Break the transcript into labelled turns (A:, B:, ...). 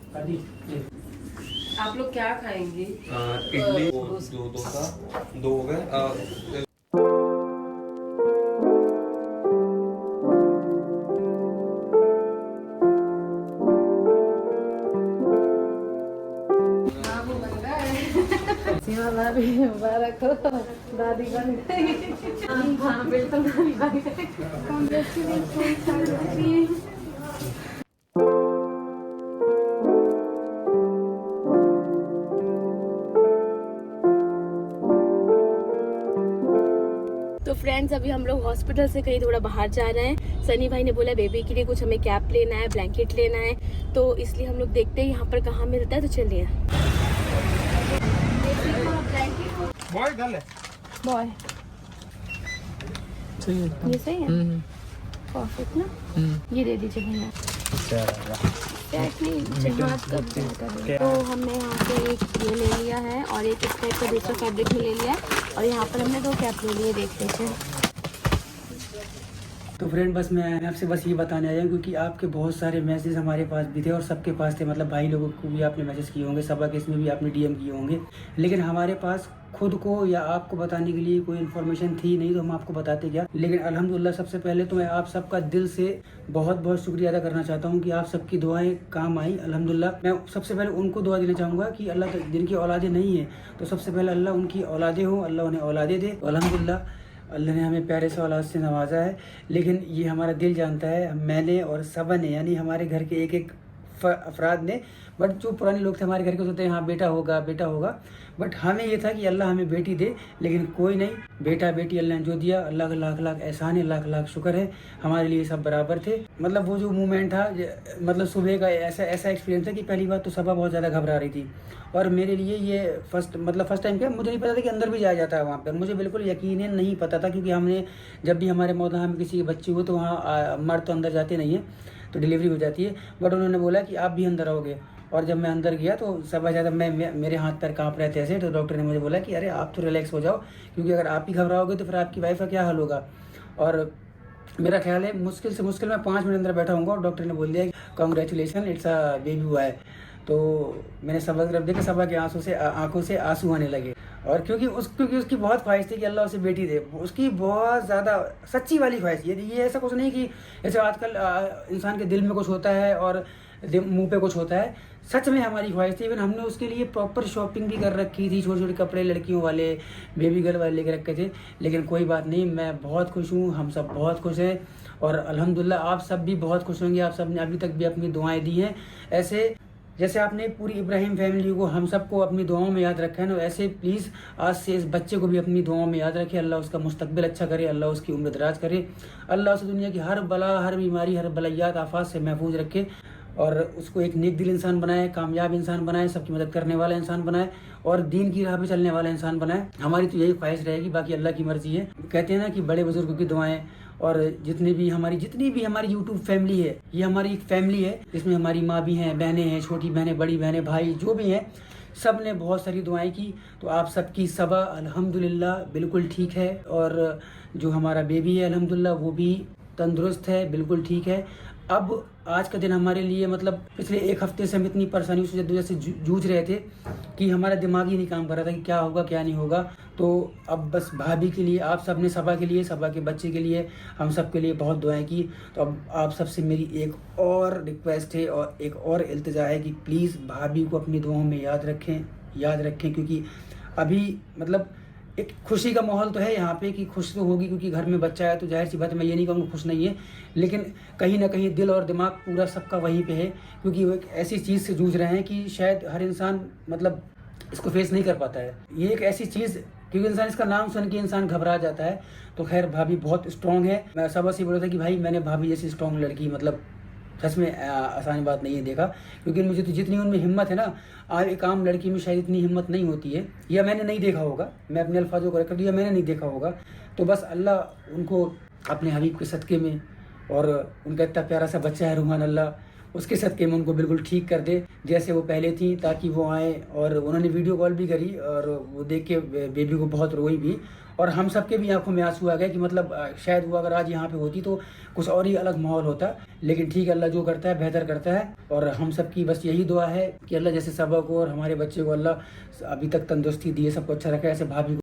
A: आप लोग क्या खाएंगे?
B: इडली, दो डोसा, दो हो गए।
A: हाँ वो बन रहा है। सीमा भाभी मुबारक हो, दादी बन गई। हाँ बिल्कुल दादी बन गई। कांग्रेचुलेशन।
C: तो फ्रेंड्स अभी हम लोग हॉस्पिटल से कहीं थोड़ा बाहर जा रहे हैं। सनी भाई ने बोला बेबी के लिए कुछ हमें कैप लेना है, ब्लैंकेट लेना है, तो इसलिए हम लोग देखते हैं यहाँ पर कहाँ मिलता है। तो चलिए।
B: बॉय गर्ल है।
C: बॉय ये सही है, परफेक्ट ना। ये दे दीजिए भैया। तो हमने यहाँ पे एक ये ले लिया है और एक इस टाइप का दूसरा फैब्रिक में ले लिया है और यहाँ पर हमने 2 कैप ले लिए। देख लीजिए।
D: तो फ्रेंड बस मैं आपसे बस ये बताने आया हूँ क्योंकि आपके बहुत सारे मैसेज हमारे पास भी थे और सबके पास थे, मतलब भाई लोगों को भी आपने मैसेज किए होंगे, सबा केस में भी आपने डीएम किए होंगे, लेकिन हमारे पास खुद को या आपको बताने के लिए कोई इन्फॉर्मेशन थी नहीं, तो हम आपको बताते क्या। लेकिन अल्हम्दुलिल्लाह सबसे पहले तो मैं आप सबका दिल से बहुत बहुत शुक्रिया अदा करना चाहता हूँ कि आप सबकी दुआएं काम आई। अल्हम्दुलिल्लाह मैं सबसे पहले उनको दुआ देना चाहूँगा कि अल्लाह जिनकी औलादे नहीं है तो सबसे पहले अल्लाह उनकी औलादे हो, अल्लाह उन्हें औलादे दे। अल्हम्दुलिल्लाह अल्लाह ने हमें प्यारे से औलाद से नवाजा है, लेकिन ये हमारा दिल जानता है, मैंने और सबा ने, यानी हमारे घर के एक एक अफराद ने, बट जो पुराने लोग थे हमारे घर के सोचते हैं हाँ बेटा होगा बेटा होगा, बट हमें ये था कि अल्लाह हमें बेटी दे, लेकिन कोई नहीं, बेटा बेटी अल्लाह ने जो दिया अल्लाह का लाख लाख एहसान है, लाख लाख शुक्र है, हमारे लिए सब बराबर थे। मतलब वो जो मूवमेंट था, मतलब सुबह का ऐसा एक्सपीरियंस था कि पहली बात तो सबा बहुत ज़्यादा घबरा रही थी और मेरे लिए ये फर्स्ट टाइम क्या, मुझे नहीं पता था कि अंदर भी जाया जाता है वहाँ पर, मुझे बिल्कुल यकीन नहीं पता था, क्योंकि हमने जब भी हमारे मौदा में किसी की बच्ची हो तो वहाँ मर्द तो अंदर जाते नहीं है, तो डिलीवरी हो जाती है, बट उन्होंने बोला कि आप भी अंदर आओगे। और जब मैं अंदर गया तो सब ज़्यादा मेरे हाथ पैर काँप रहे थे ऐसे, तो डॉक्टर ने मुझे बोला कि अरे आप तो रिलैक्स हो जाओ, क्योंकि अगर आप ही घबराओगे तो फिर आपकी वाइफ का क्या हाल होगा। और मेरा ख्याल है मुश्किल से मुश्किल मैं 5 मिनट अंदर बैठा हूँगा और डॉक्टर ने बोल दिया कॉन्ग्रेचुलेसन इट्स अ बेबी हुआ है। तो मैंने सबा की तरफ देखा, सबा के आंखों से आंसू आने लगे, और क्योंकि उसकी बहुत ख्वाहिश थी कि अल्लाह उसे बेटी दे, उसकी बहुत ज़्यादा सच्ची वाली ख्वाहिश। ये ऐसा कुछ नहीं कि जैसे आजकल इंसान के दिल में कुछ होता है और मुंह पे कुछ होता है, सच में हमारी ख्वाहिश थी। इवन हमने उसके लिए प्रॉपर शॉपिंग भी कर रखी थी, छोटे छोटे कपड़े लड़कियों वाले, बेबी गर्ल वाले लेके रखे थे, लेकिन कोई बात नहीं, मैं बहुत खुश हूँ, हम सब बहुत खुश हैं और अल्हम्दुलिल्लाह आप सब भी बहुत खुश होंगे। आप सब ने अभी तक भी अपनी दुआएं दी हैं, ऐसे जैसे आपने पूरी इब्राहिम फैमिली को, हम सबको अपनी दुआओं में याद रखा है ना, ऐसे प्लीज़ आज से इस बच्चे को भी अपनी दुआओं में याद रखें। अल्लाह उसका मुस्तकबिल अच्छा करे, अल्लाह उसकी उम्र दराज करे, अल्लाह उसे दुनिया की हर बला, हर बीमारी, हर बलैयात आफात से महफूज रखे और उसको एक नेक दिल इंसान बनाए, कामयाब इंसान बनाए, सबकी मदद करने वाला इंसान बनाए और दीन की राह पे चलने वाला इंसान बनाए। हमारी तो यही ख्वाहिश रहेगी, बाकी अल्लाह की मर्जी है। कहते हैं ना कि बड़े बुजुर्गों की दुआएं, और जितनी भी हमारी यूट्यूब फैमिली है, ये हमारी एक फैमिली है, इसमें हमारी माँ भी हैं, बहनें हैं, छोटी बहनें, बड़ी बहनें, भाई जो भी हैं, सब ने बहुत सारी दुआएं की। तो आप सबकी सबा अल्हम्दुलिल्लाह बिल्कुल ठीक है और जो हमारा बेबी है अल्हम्दुलिल्लाह वो भी तंदुरुस्त है, बिल्कुल ठीक है। अब आज का दिन हमारे लिए, मतलब पिछले 1 हफ्ते से हम इतनी परेशानियों से जद्दोजहद से जूझ रहे थे कि हमारा दिमाग ही नहीं काम कर रहा था कि क्या होगा क्या नहीं होगा। तो अब बस भाभी के लिए, आप सब ने सबा के लिए, सबा के बच्चे के लिए, हम सब के लिए बहुत दुआएं की। तो अब आप सबसे मेरी एक और रिक्वेस्ट है और एक और इल्तिजा है कि प्लीज़ भाभी को अपनी दुआओं में याद रखें, क्योंकि अभी मतलब एक खुशी का माहौल तो है यहाँ पे कि खुश तो होगी क्योंकि घर में बच्चा है, तो जाहिर सी बात है, मैं ये नहीं कहूँगा खुश नहीं है, लेकिन कहीं ना कहीं दिल और दिमाग पूरा सबका वहीं पे है, क्योंकि वो एक ऐसी चीज़ से जूझ रहे हैं कि शायद हर इंसान मतलब इसको फेस नहीं कर पाता है। ये एक ऐसी चीज़, क्योंकि इंसान इसका नाम सुन के इंसान घबरा जाता है। तो खैर भाभी बहुत स्ट्रॉन्ग है, मैं सबसे से बोला था कि भाई मैंने भाभी जैसी स्ट्रॉन्ग लड़की मतलब सच में आसान बात नहीं है देखा, क्योंकि मुझे तो जितनी उनमें हिम्मत है ना, आज एक आम लड़की में शायद इतनी हिम्मत नहीं होती है, या मैंने नहीं देखा होगा, मैं अपने अल्फाजों को रख दिया, मैंने नहीं देखा होगा। तो बस अल्लाह उनको अपने हबीब के सदक़े में, और उनका इतना प्यारा सा बच्चा है रुहान, अल्लाह उसके सदक़े में उनको बिल्कुल ठीक कर दे जैसे वो पहले थी, ताकि वो आए। और उन्होंने वीडियो कॉल भी करी और वो देख के बेबी को बहुत रोई भी, और हम सबके भी आंखों में आंसू आ गए कि मतलब शायद वो अगर आज यहाँ पे होती तो कुछ और ही अलग माहौल होता। लेकिन ठीक है, अल्लाह जो करता है बेहतर करता है। और हम सब की बस यही दुआ है कि अल्लाह जैसे सबा को और हमारे बच्चे को अल्लाह अभी तक तंदुरुस्ती दिए, सबको अच्छा रखे, ऐसे भाभी को